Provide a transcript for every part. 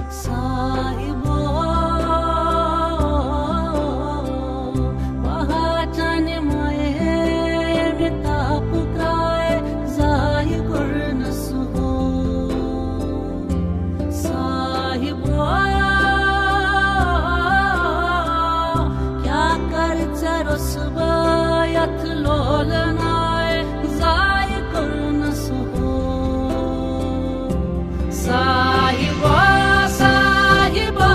Sahibo, bahatan maye mitap krae zai kurnasu. Sahibo, kya kar charosba yat lolnae zai kurnasu. Sahibo Sahibo,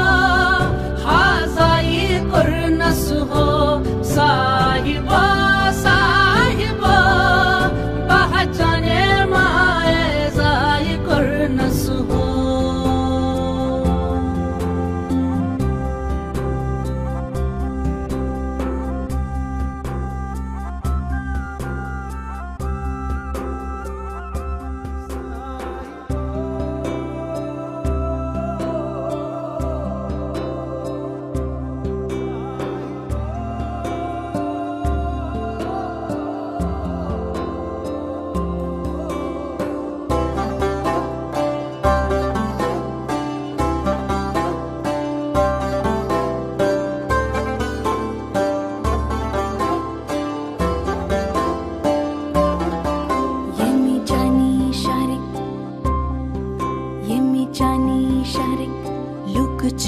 Sahibo, bahachane maaye zai kurnasu.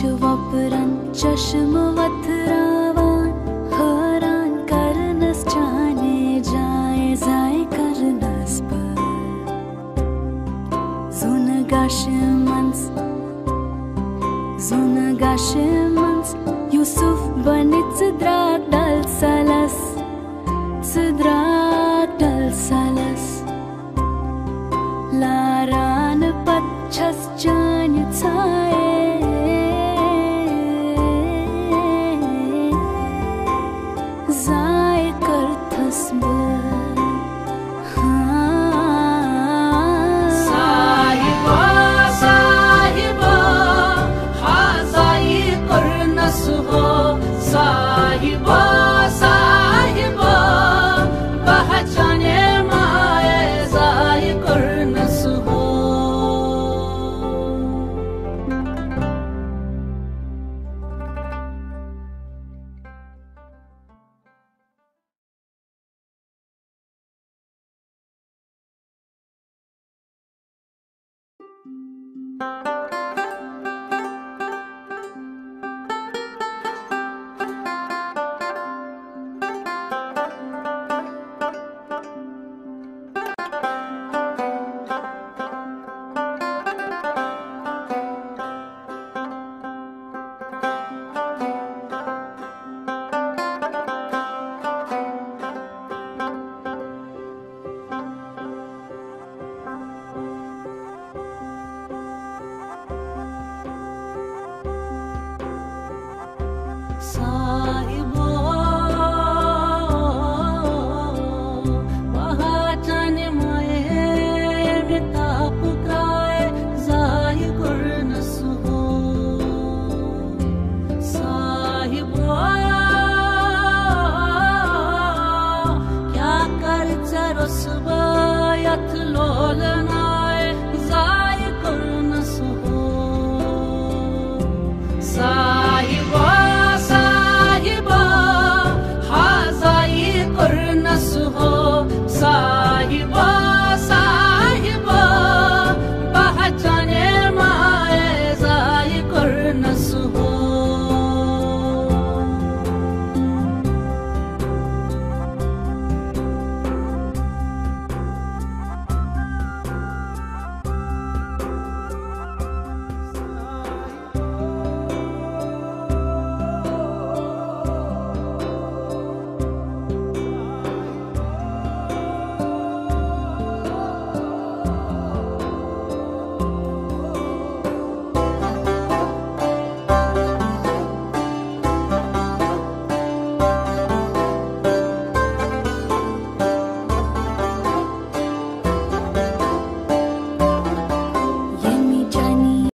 Çuvapran çaşmı vatravan haran karnas chane jaye zay karnas par zuna gashmans Yusuf banit sidrak dal salas laran pachas chane tsaye Sahibo, Sahibo, bahachane maaye zai kurnasu. Sahibo, bahatan maye mitap krae zai kurnasu. Sahibo, kya kar charosba yat lolna